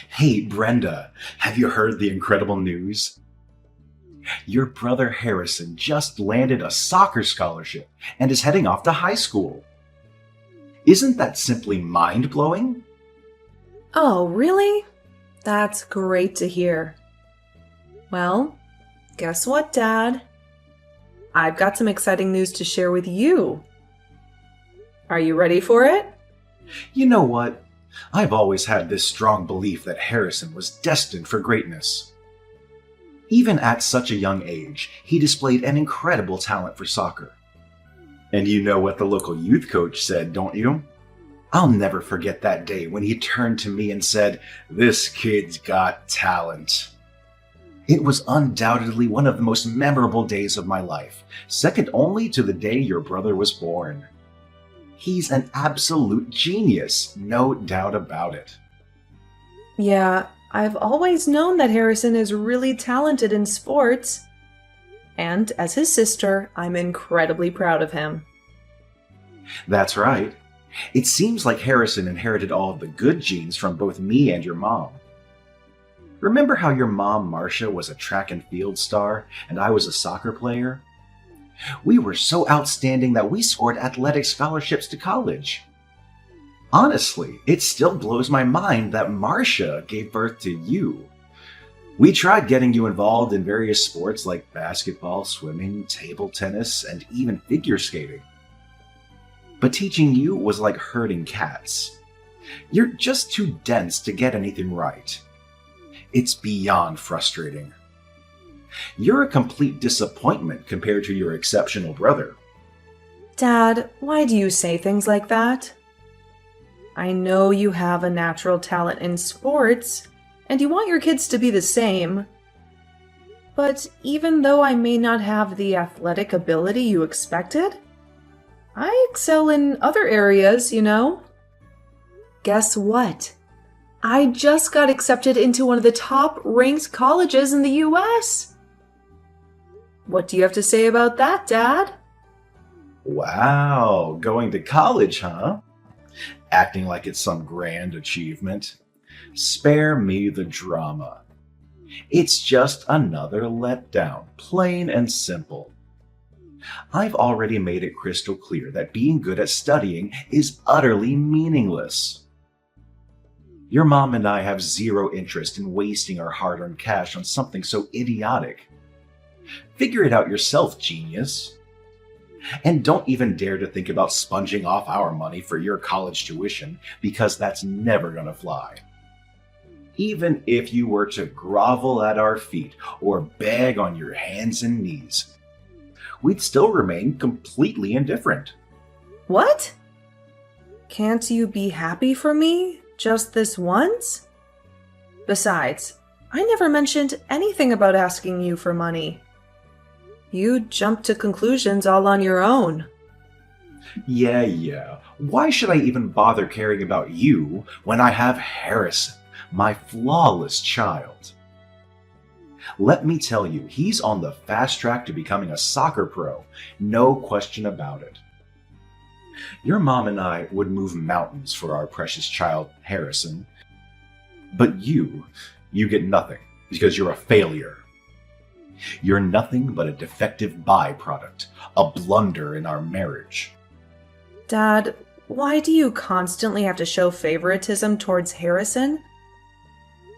Hey, Brenda, have you heard the incredible news? Your brother Harrison just landed a soccer scholarship and is heading off to high school. Isn't that simply mind blowing? Oh, really? That's great to hear. Well, guess what, Dad? I've got some exciting news to share with you. Are you ready for it? You know what? I've always had this strong belief that Harrison was destined for greatness. Even at such a young age, he displayed an incredible talent for soccer. And you know what the local youth coach said, don't you? I'll never forget that day when he turned to me and said, "This kid's got talent." It was undoubtedly one of the most memorable days of my life, second only to the day your brother was born. He's an absolute genius, no doubt about it. Yeah, I've always known that Harrison is really talented in sports. And as his sister, I'm incredibly proud of him. That's right. It seems like Harrison inherited all of the good genes from both me and your mom. Remember how your mom, Marcia, was a track and field star and I was a soccer player? We were so outstanding that we scored athletic scholarships to college. Honestly, it still blows my mind that Marcia gave birth to you. We tried getting you involved in various sports like basketball, swimming, table tennis, and even figure skating. But teaching you was like herding cats. You're just too dense to get anything right. It's beyond frustrating. You're a complete disappointment compared to your exceptional brother. Dad, why do you say things like that? I know you have a natural talent in sports, and you want your kids to be the same. But even though I may not have the athletic ability you expected, I excel in other areas, you know? Guess what? I just got accepted into one of the top-ranked colleges in the US. What do you have to say about that, Dad? Wow, going to college, huh? Acting like it's some grand achievement. Spare me the drama. It's just another letdown, plain and simple. I've already made it crystal clear that being good at studying is utterly meaningless. Your mom and I have zero interest in wasting our hard-earned cash on something so idiotic. Figure it out yourself, genius. And don't even dare to think about sponging off our money for your college tuition, because that's never gonna fly. Even if you were to grovel at our feet or beg on your hands and knees, we'd still remain completely indifferent. What? Can't you be happy for me just this once? Besides, I never mentioned anything about asking you for money. You jumped to conclusions all on your own. Yeah. Why should I even bother caring about you when I have Harrison, my flawless child? Let me tell you, he's on the fast track to becoming a soccer pro, no question about it. Your mom and I would move mountains for our precious child, Harrison. But you get nothing because you're a failure. You're nothing but a defective byproduct, a blunder in our marriage. Dad, why do you constantly have to show favoritism towards Harrison?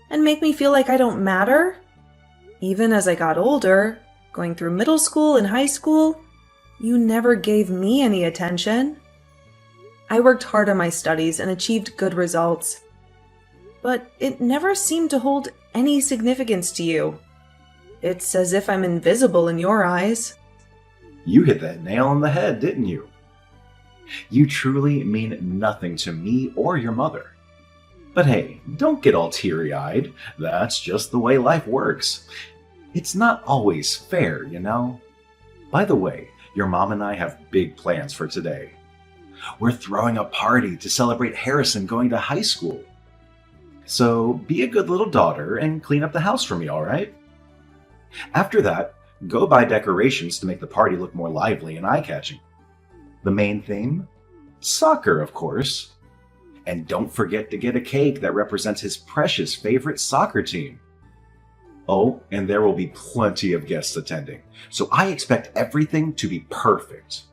And make me feel like I don't matter? Even as I got older, going through middle school and high school, you never gave me any attention. I worked hard on my studies and achieved good results, but it never seemed to hold any significance to you. It's as if I'm invisible in your eyes. You hit that nail on the head, didn't you? You truly mean nothing to me or your mother. But hey, don't get all teary-eyed. That's just the way life works. It's not always fair, you know? By the way, your mom and I have big plans for today. We're throwing a party to celebrate Harrison going to high school. So be a good little daughter and clean up the house for me, all right? After that, go buy decorations to make the party look more lively and eye-catching. The main theme? Soccer, of course. And don't forget to get a cake that represents his precious favorite soccer team. Oh, and there will be plenty of guests attending, so I expect everything to be perfect.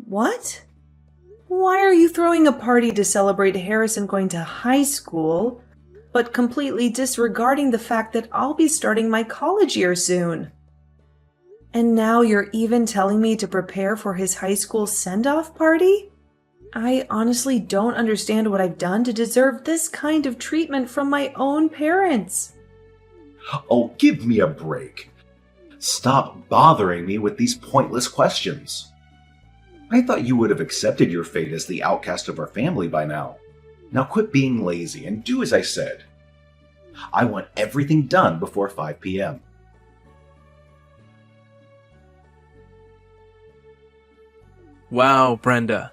What? Why are you throwing a party to celebrate Harrison going to high school, but completely disregarding the fact that I'll be starting my college year soon? And now you're even telling me to prepare for his high school send-off party? I honestly don't understand what I've done to deserve this kind of treatment from my own parents. Oh, give me a break. Stop bothering me with these pointless questions. I thought you would have accepted your fate as the outcast of our family by now. Now quit being lazy and do as I said. I want everything done before 5 p.m. Wow, Brenda.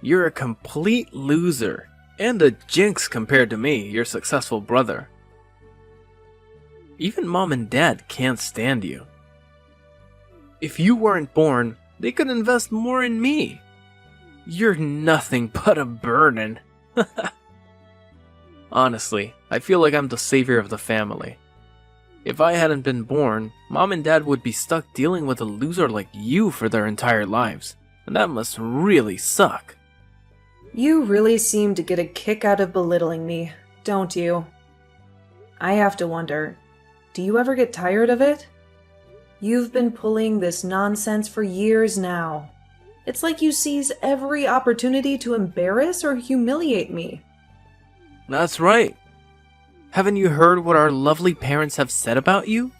You're a complete loser, and a jinx compared to me, your successful brother. Even Mom and Dad can't stand you. If you weren't born, they could invest more in me. You're nothing but a burden. Honestly, I feel like I'm the savior of the family. If I hadn't been born, Mom and Dad would be stuck dealing with a loser like you for their entire lives, and that must really suck. You really seem to get a kick out of belittling me, don't you? I have to wonder, do you ever get tired of it? You've been pulling this nonsense for years now. It's like you seize every opportunity to embarrass or humiliate me. That's right. Haven't you heard what our lovely parents have said about you?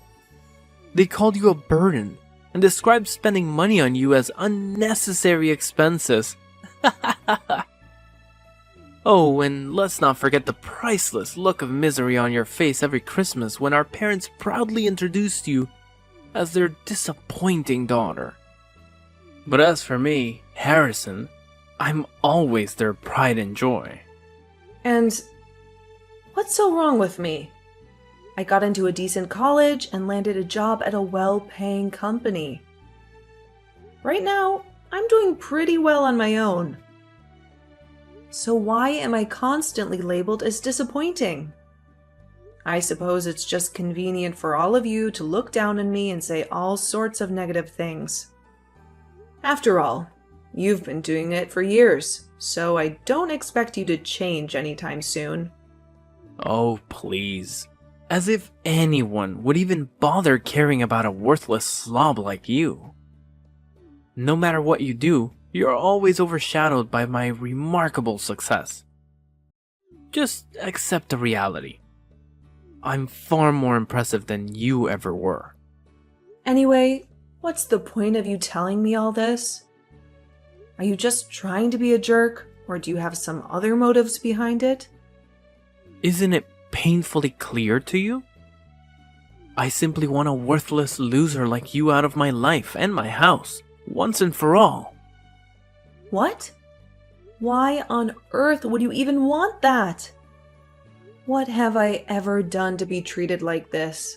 They called you a burden and described spending money on you as unnecessary expenses. Oh, and let's not forget the priceless look of misery on your face every Christmas when our parents proudly introduced you as their disappointing daughter. But as for me, Harrison, I'm always their pride and joy. And what's so wrong with me? I got into a decent college and landed a job at a well-paying company. Right now, I'm doing pretty well on my own. So why am I constantly labeled as disappointing? I suppose it's just convenient for all of you to look down on me and say all sorts of negative things. After all, you've been doing it for years, so I don't expect you to change anytime soon. Oh, please. As if anyone would even bother caring about a worthless slob like you. No matter what you do, you're always overshadowed by my remarkable success. Just accept the reality. I'm far more impressive than you ever were. Anyway, what's the point of you telling me all this? Are you just trying to be a jerk, or do you have some other motives behind it? Isn't it painfully clear to you? I simply want a worthless loser like you out of my life and my house, once and for all. What? Why on earth would you even want that? What have I ever done to be treated like this?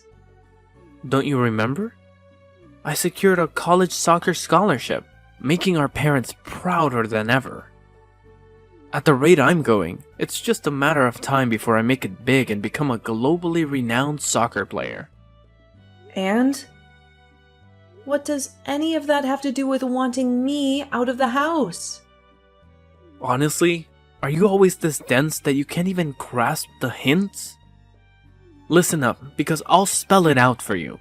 Don't you remember? I secured a college soccer scholarship, making our parents prouder than ever. At the rate I'm going, it's just a matter of time before I make it big and become a globally renowned soccer player. And? What does any of that have to do with wanting me out of the house? Honestly, are you always this dense that you can't even grasp the hints? Listen up, because I'll spell it out for you.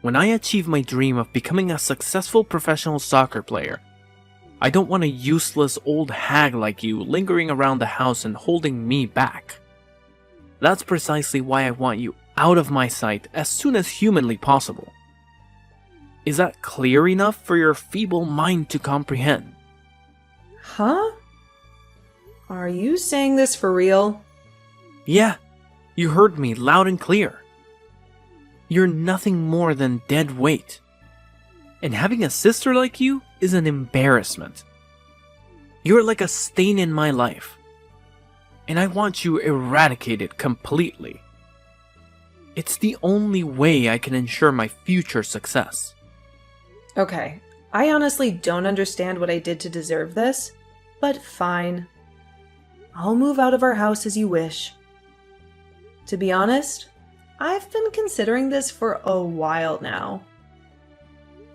When I achieve my dream of becoming a successful professional soccer player, I don't want a useless old hag like you lingering around the house and holding me back. That's precisely why I want you out of my sight as soon as humanly possible. Is that clear enough for your feeble mind to comprehend? Huh? Are you saying this for real? Yeah, you heard me loud and clear. You're nothing more than dead weight. And having a sister like you is an embarrassment. You're like a stain in my life. And I want you eradicated completely. It's the only way I can ensure my future success. Okay, I honestly don't understand what I did to deserve this, but fine. I'll move out of our house as you wish. To be honest, I've been considering this for a while now.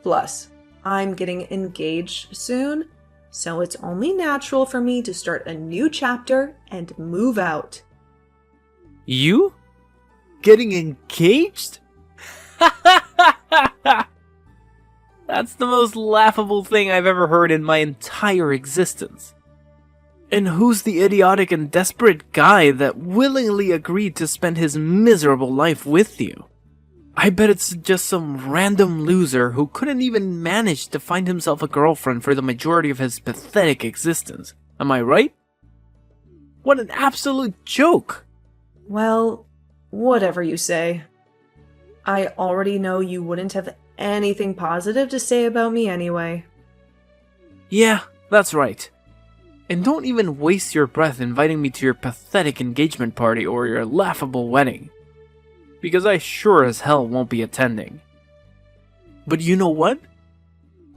Plus, I'm getting engaged soon, so it's only natural for me to start a new chapter and move out. You? Getting engaged? That's the most laughable thing I've ever heard in my entire existence. And who's the idiotic and desperate guy that willingly agreed to spend his miserable life with you? I bet it's just some random loser who couldn't even manage to find himself a girlfriend for the majority of his pathetic existence. Am I right? What an absolute joke! Well, whatever you say. I already know you wouldn't have anything positive to say about me anyway. Yeah, that's right. And don't even waste your breath inviting me to your pathetic engagement party or your laughable wedding. Because I sure as hell won't be attending. But you know what?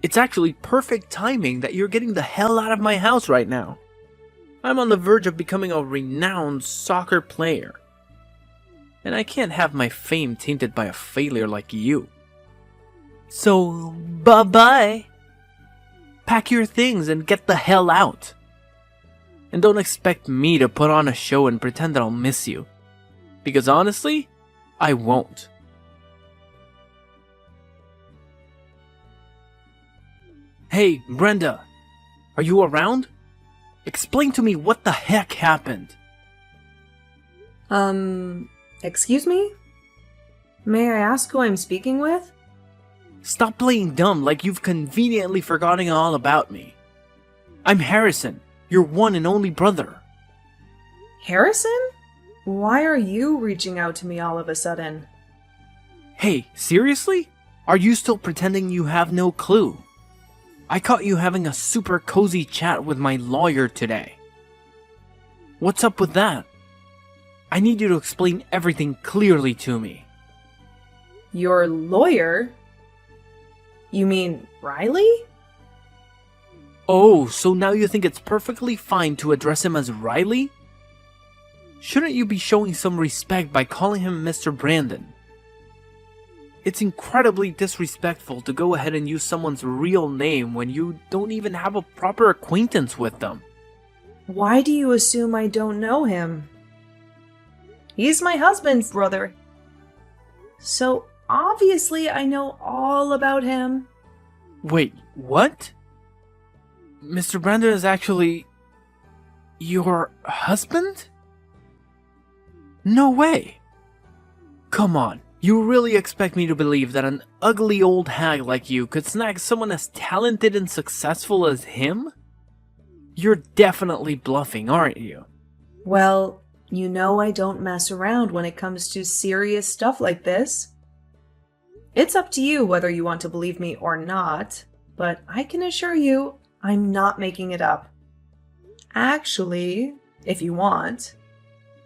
It's actually perfect timing that you're getting the hell out of my house right now. I'm on the verge of becoming a renowned soccer player. And I can't have my fame tainted by a failure like you. So, bye-bye. Pack your things and get the hell out. And don't expect me to put on a show and pretend that I'll miss you. Because honestly, I won't. Hey, Brenda. Are you around? Explain to me what the heck happened. Excuse me? May I ask who I'm speaking with? Stop playing dumb like you've conveniently forgotten all about me. I'm Harrison, your one and only brother. Harrison? Why are you reaching out to me all of a sudden? Hey, seriously? Are you still pretending you have no clue? I caught you having a super cozy chat with my lawyer today. What's up with that? I need you to explain everything clearly to me. Your lawyer? You mean Riley? Oh, so now you think it's perfectly fine to address him as Riley? Shouldn't you be showing some respect by calling him Mr. Brandon? It's incredibly disrespectful to go ahead and use someone's real name when you don't even have a proper acquaintance with them. Why do you assume I don't know him? He's my husband's brother. So obviously I know all about him. Wait, what? Mr. Brandon is actually your husband? No way. Come on, you really expect me to believe that an ugly old hag like you could snag someone as talented and successful as him? You're definitely bluffing, aren't you? Well, you know I don't mess around when it comes to serious stuff like this. It's up to you whether you want to believe me or not, but I can assure you I'm not making it up. Actually, if you want,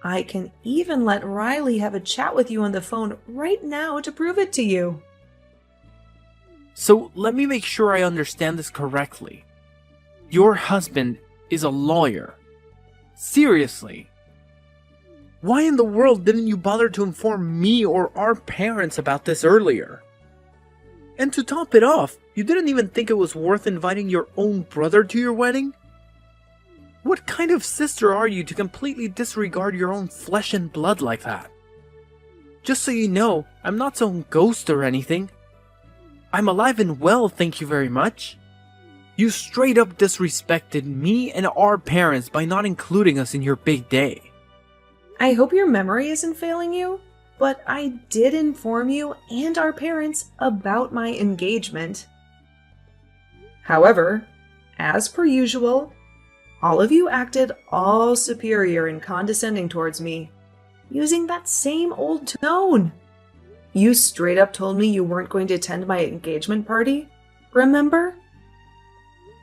I can even let Riley have a chat with you on the phone right now to prove it to you. So let me make sure I understand this correctly. Your husband is a lawyer. Seriously? Why in the world didn't you bother to inform me or our parents about this earlier? And to top it off, you didn't even think it was worth inviting your own brother to your wedding? What kind of sister are you to completely disregard your own flesh and blood like that? Just so you know, I'm not some ghost or anything. I'm alive and well, thank you very much. You straight up disrespected me and our parents by not including us in your big day. I hope your memory isn't failing you, but I did inform you and our parents about my engagement. However, as per usual, all of you acted all superior and condescending towards me, using that same old tone. You straight up told me you weren't going to attend my engagement party, remember?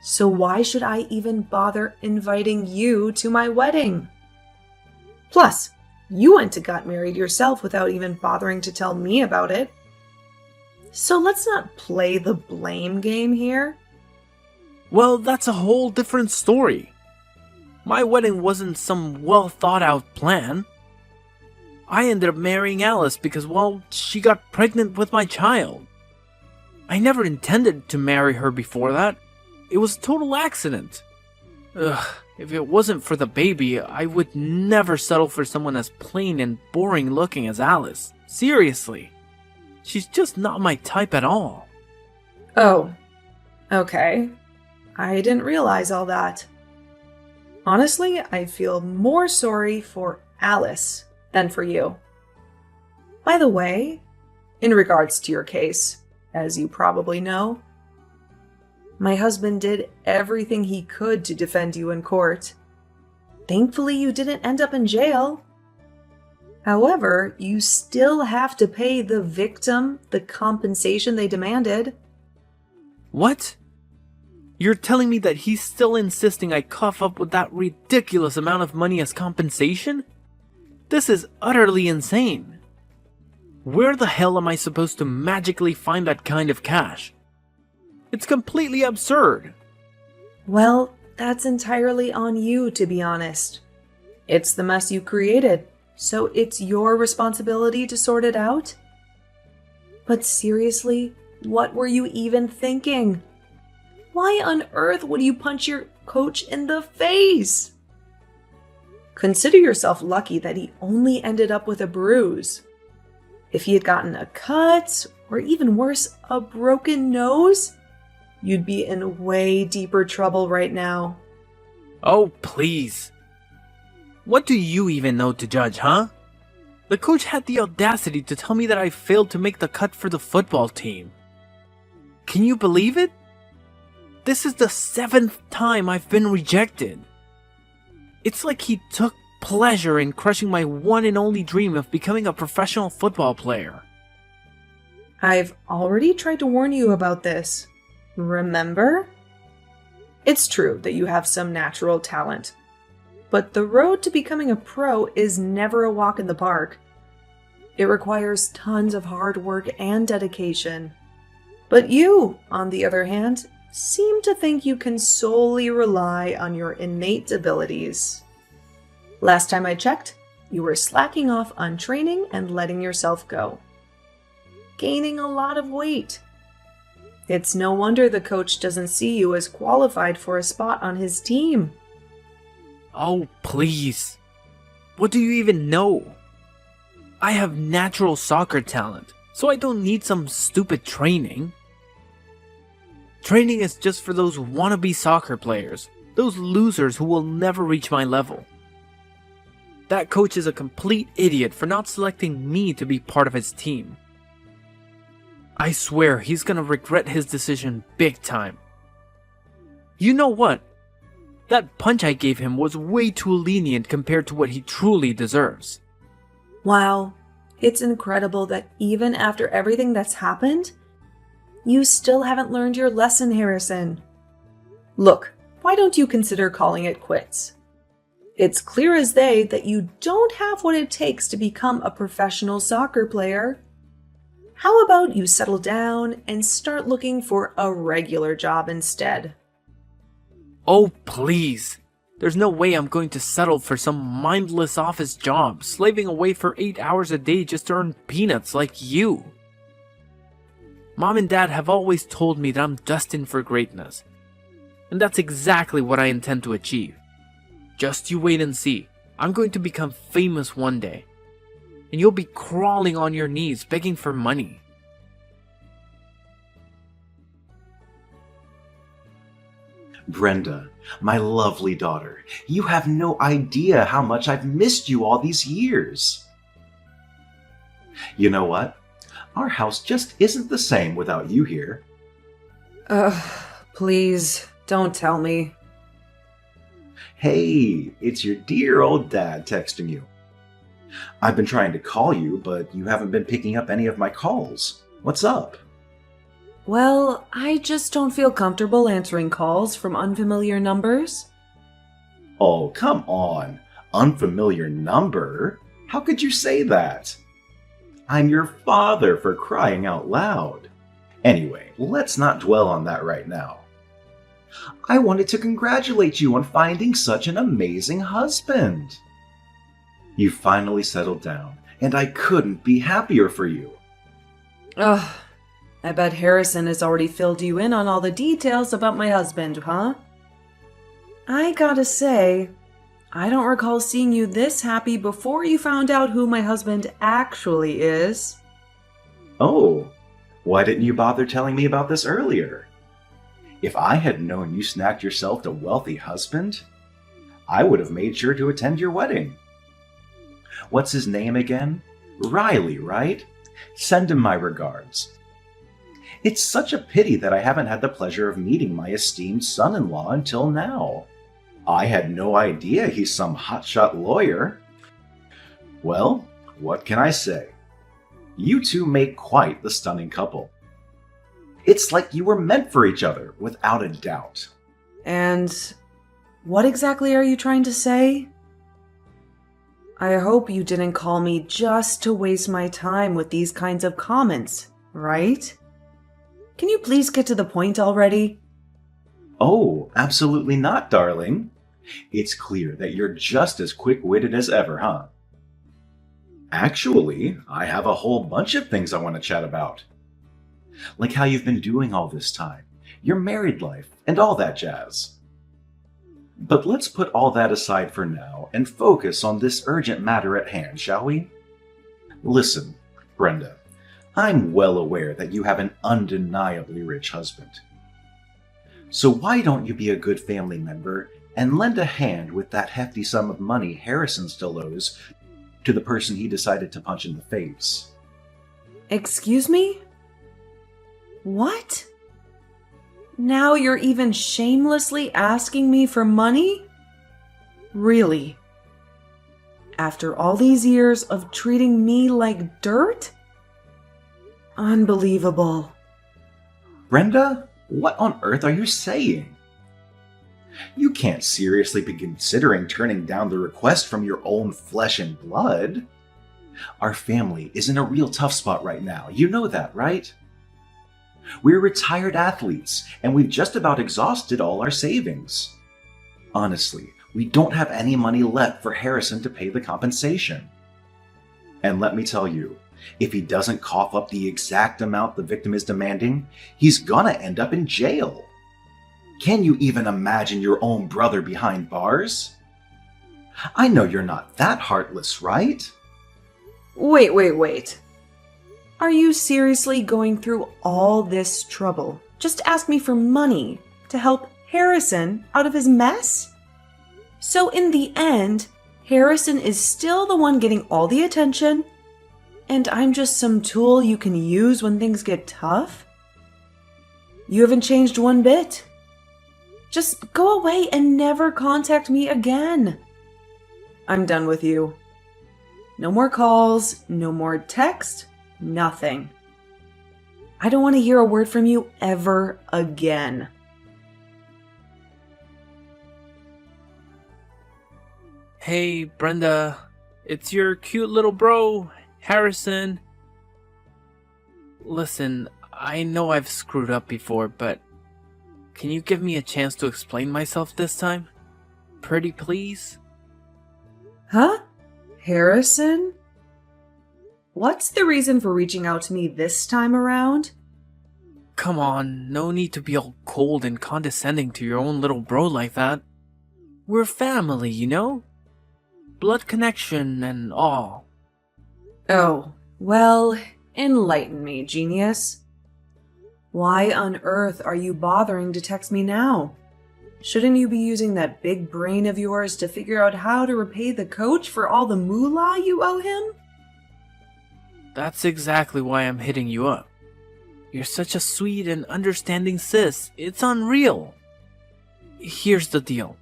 So why should I even bother inviting you to my wedding? Plus, you went and got married yourself without even bothering to tell me about it. So let's not play the blame game here. Well, that's a whole different story. My wedding wasn't some well thought out plan. I ended up marrying Alice because, well, she got pregnant with my child. I never intended to marry her before that. It was a total accident. Ugh, if it wasn't for the baby, I would never settle for someone as plain and boring looking as Alice. Seriously. She's just not my type at all. Oh, okay. I didn't realize all that. Honestly, I feel more sorry for Alice than for you. By the way, in regards to your case, as you probably know, my husband did everything he could to defend you in court. Thankfully, you didn't end up in jail. However, you still have to pay the victim the compensation they demanded. What? You're telling me that he's still insisting I cough up with that ridiculous amount of money as compensation? This is utterly insane. Where the hell am I supposed to magically find that kind of cash? It's completely absurd. Well, that's entirely on you, to be honest. It's the mess you created, so it's your responsibility to sort it out. But seriously, what were you even thinking? Why on earth would you punch your coach in the face? Consider yourself lucky that he only ended up with a bruise. If he had gotten a cut, or even worse, a broken nose, you'd be in way deeper trouble right now. Oh, please. What do you even know to judge, huh? The coach had the audacity to tell me that I failed to make the cut for the football team. Can you believe it? This is the 7th time I've been rejected. It's like he took pleasure in crushing my one and only dream of becoming a professional football player. I've already tried to warn you about this. Remember? It's true that you have some natural talent, but the road to becoming a pro is never a walk in the park. It requires tons of hard work and dedication. But you, on the other hand, seem to think you can solely rely on your innate abilities. Last time I checked, you were slacking off on training and letting yourself go, gaining a lot of weight. It's no wonder the coach doesn't see you as qualified for a spot on his team. Oh, please. What do you even know? I have natural soccer talent, so I don't need some stupid training. Training is just for those wannabe soccer players, those losers who will never reach my level. That coach is a complete idiot for not selecting me to be part of his team. I swear he's gonna regret his decision big time. You know what? That punch I gave him was way too lenient compared to what he truly deserves. Wow, it's incredible that even after everything that's happened, you still haven't learned your lesson, Harrison. Look, why don't you consider calling it quits? It's clear as day that you don't have what it takes to become a professional soccer player. How about you settle down and start looking for a regular job instead? Oh, please. There's no way I'm going to settle for some mindless office job, slaving away for 8 hours a day just to earn peanuts like you. Mom and Dad have always told me that I'm destined for greatness. And that's exactly what I intend to achieve. Just you wait and see. I'm going to become famous one day. And you'll be crawling on your knees begging for money. Brenda, my lovely daughter, you have no idea how much I've missed you all these years. You know what? Our house just isn't the same without you here. Please, don't tell me. Hey, it's your dear old dad texting you. I've been trying to call you, but you haven't been picking up any of my calls. What's up? Well, I just don't feel comfortable answering calls from unfamiliar numbers. Oh, come on. Unfamiliar number? How could you say that? I'm your father, for crying out loud. Anyway, let's not dwell on that right now. I wanted to congratulate you on finding such an amazing husband. You finally settled down, and I couldn't be happier for you. Ugh, I bet Harrison has already filled you in on all the details about my husband, huh? I gotta say, I don't recall seeing you this happy before you found out who my husband actually is. Oh, why didn't you bother telling me about this earlier? If I had known you snagged yourself a wealthy husband, I would have made sure to attend your wedding. What's his name again? Riley, right? Send him my regards. It's such a pity that I haven't had the pleasure of meeting my esteemed son-in-law until now. I had no idea he's some hotshot lawyer. Well, what can I say? You two make quite the stunning couple. It's like you were meant for each other, without a doubt. And what exactly are you trying to say? I hope you didn't call me just to waste my time with these kinds of comments, right? Can you please get to the point already? Oh, absolutely not, darling. It's clear that you're just as quick-witted as ever, huh? Actually, I have a whole bunch of things I want to chat about. Like how you've been doing all this time, your married life, and all that jazz. But let's put all that aside for now and focus on this urgent matter at hand, shall we? Listen, Brenda, I'm well aware that you have an undeniably rich husband. So why don't you be a good family member and lend a hand with that hefty sum of money Harrison still owes to the person he decided to punch in the face? Excuse me? What? Now you're even shamelessly asking me for money? Really? After all these years of treating me like dirt? Unbelievable. Brenda, what on earth are you saying? You can't seriously be considering turning down the request from your own flesh and blood. Our family is in a real tough spot right now. You know that, right? We're retired athletes, and we've just about exhausted all our savings. Honestly, we don't have any money left for Harrison to pay the compensation. And let me tell you, if he doesn't cough up the exact amount the victim is demanding, he's gonna end up in jail. Can you even imagine your own brother behind bars? I know you're not that heartless, right? Wait. Are you seriously going through all this trouble just to ask me for money to help Harrison out of his mess? So in the end, Harrison is still the one getting all the attention, and I'm just some tool you can use when things get tough? You haven't changed one bit. Just go away and never contact me again. I'm done with you. No more calls, no more text, nothing. I don't want to hear a word from you ever again. Hey, Brenda. It's your cute little bro, Harrison. Listen, I know I've screwed up before, but can you give me a chance to explain myself this time? Pretty please? Huh? Harrison? What's the reason for reaching out to me this time around? Come on, no need to be all cold and condescending to your own little bro like that. We're family, you know? Blood connection and all. Oh, well, enlighten me, genius. Why on earth are you bothering to text me now? Shouldn't you be using that big brain of yours to figure out how to repay the coach for all the moolah you owe him? That's exactly why I'm hitting you up. You're such a sweet and understanding sis. It's unreal. Here's the deal.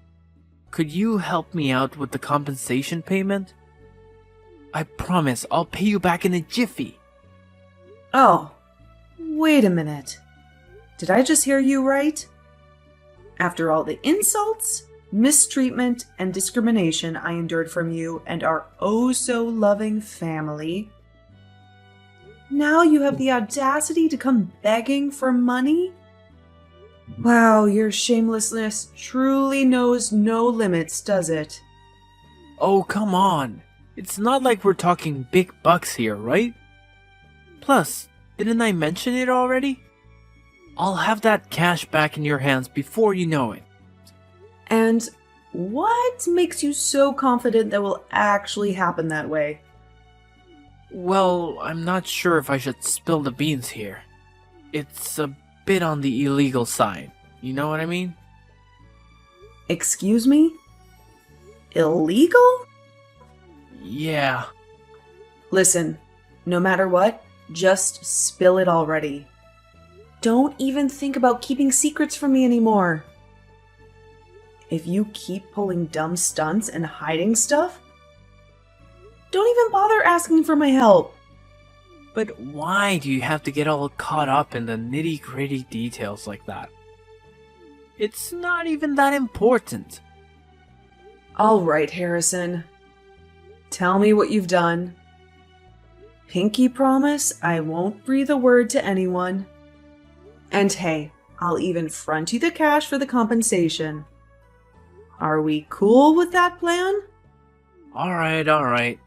Could you help me out with the compensation payment? I promise I'll pay you back in a jiffy. Oh, wait a minute. Did I just hear you right? After all the insults, mistreatment, and discrimination I endured from you and our oh-so-loving family, now you have the audacity to come begging for money? Wow, your shamelessness truly knows no limits, does it? Oh, come on. It's not like we're talking big bucks here, right? Plus, didn't I mention it already? I'll have that cash back in your hands before you know it. And what makes you so confident that will actually happen that way? Well, I'm not sure if I should spill the beans here. It's a bit on the illegal side. You know what I mean? Excuse me? Illegal? Yeah. Listen, no matter what, just spill it already. Don't even think about keeping secrets from me anymore. If you keep pulling dumb stunts and hiding stuff, don't even bother asking for my help. But why do you have to get all caught up in the nitty-gritty details like that? It's not even that important. All right, Harrison. Tell me what you've done. Pinky promise I won't breathe a word to anyone. And hey, I'll even front you the cash for the compensation. Are we cool with that plan? Alright.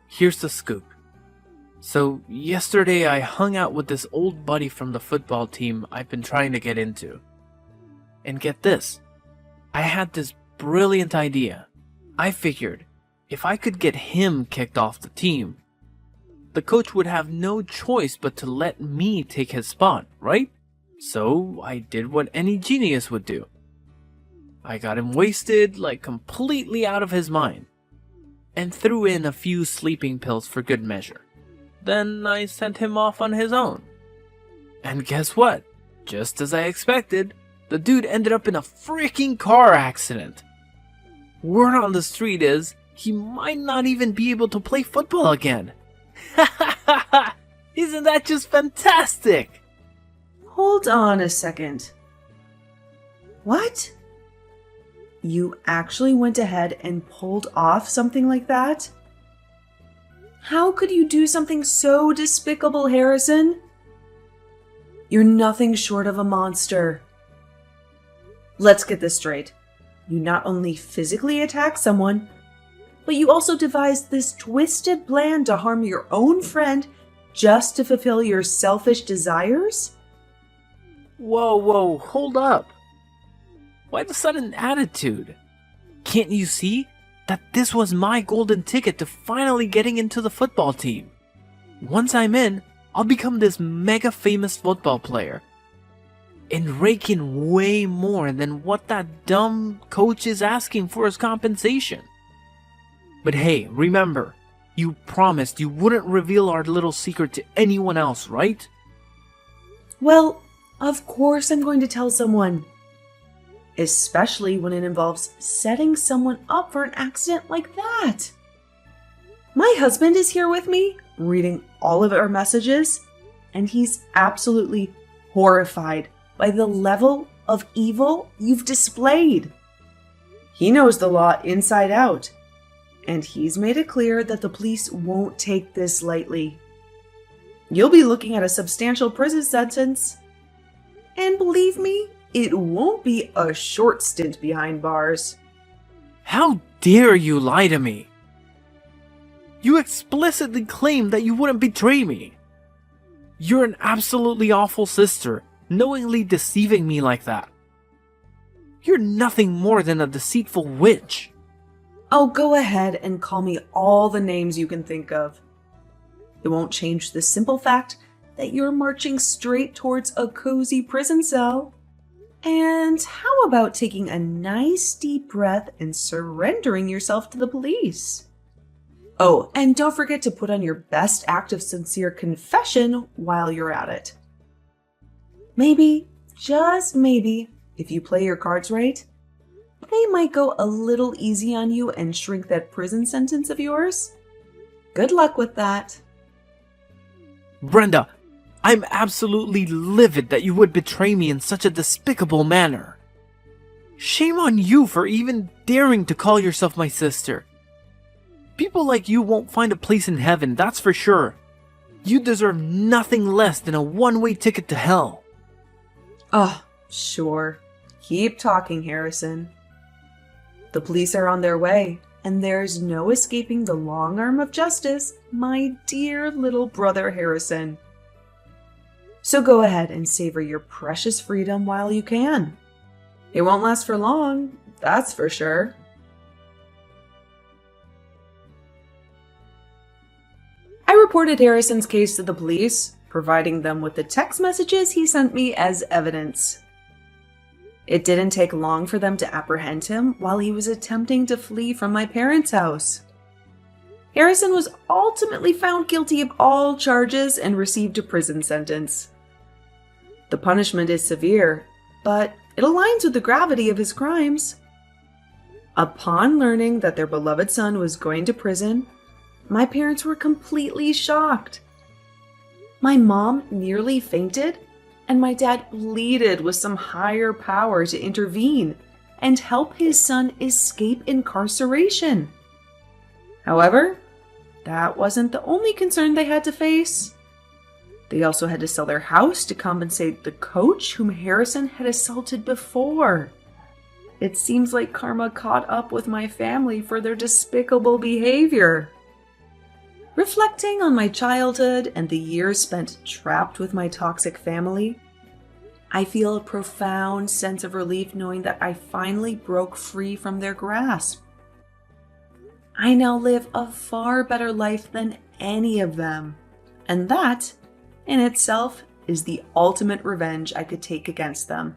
Here's the scoop. So, yesterday I hung out with this old buddy from the football team I've been trying to get into. And get this, I had this brilliant idea. I figured, if I could get him kicked off the team, the coach would have no choice but to let me take his spot, right? So, I did what any genius would do. I got him wasted, like completely out of his mind, and threw in a few sleeping pills for good measure. Then I sent him off on his own. And guess what? Just as I expected, the dude ended up in a freaking car accident. Word on the street is, he might not even be able to play football again. Isn't that just fantastic? Hold on a second. What? You actually went ahead and pulled off something like that? How could you do something so despicable, Harrison? You're nothing short of a monster. Let's get this straight. You not only physically attacked someone, but you also devised this twisted plan to harm your own friend just to fulfill your selfish desires? Whoa, hold up. Why the sudden attitude? Can't you see that this was my golden ticket to finally getting into the football team? Once I'm in, I'll become this mega famous football player and rake in way more than what that dumb coach is asking for as compensation. But hey, remember, you promised you wouldn't reveal our little secret to anyone else, right? Well, of course I'm going to tell someone. Especially when it involves setting someone up for an accident like that. My husband is here with me, reading all of our messages, and he's absolutely horrified by the level of evil you've displayed. He knows the law inside out, and he's made it clear that the police won't take this lightly. You'll be looking at a substantial prison sentence. And believe me, it won't be a short stint behind bars. How dare you lie to me? You explicitly claimed that you wouldn't betray me. You're an absolutely awful sister, knowingly deceiving me like that. You're nothing more than a deceitful witch. Oh, go ahead and call me all the names you can think of. It won't change the simple fact that you're marching straight towards a cozy prison cell. And how about taking a nice deep breath and surrendering yourself to the police? Oh, and don't forget to put on your best act of sincere confession while you're at it. Maybe, just maybe, if you play your cards right, they might go a little easy on you and shrink that prison sentence of yours. Good luck with that. Brenda, I'm absolutely livid that you would betray me in such a despicable manner. Shame on you for even daring to call yourself my sister. People like you won't find a place in heaven, that's for sure. You deserve nothing less than a one-way ticket to hell. Oh, Sure. Keep talking, Harrison. The police are on their way, and there's no escaping the long arm of justice, my dear little brother Harrison. So go ahead and savor your precious freedom while you can. It won't last for long, that's for sure. I reported Harrison's case to the police, providing them with the text messages he sent me as evidence. It didn't take long for them to apprehend him while he was attempting to flee from my parents' house. Harrison was ultimately found guilty of all charges and received a prison sentence. The punishment is severe, but it aligns with the gravity of his crimes. Upon learning that their beloved son was going to prison, my parents were completely shocked. My mom nearly fainted, and my dad pleaded with some higher power to intervene and help his son escape incarceration. However, that wasn't the only concern they had to face. They also had to sell their house to compensate the coach whom Harrison had assaulted before. It seems like karma caught up with my family for their despicable behavior. Reflecting on my childhood and the years spent trapped with my toxic family, I feel a profound sense of relief knowing that I finally broke free from their grasp. I now live a far better life than any of them, and that, in itself, is the ultimate revenge I could take against them.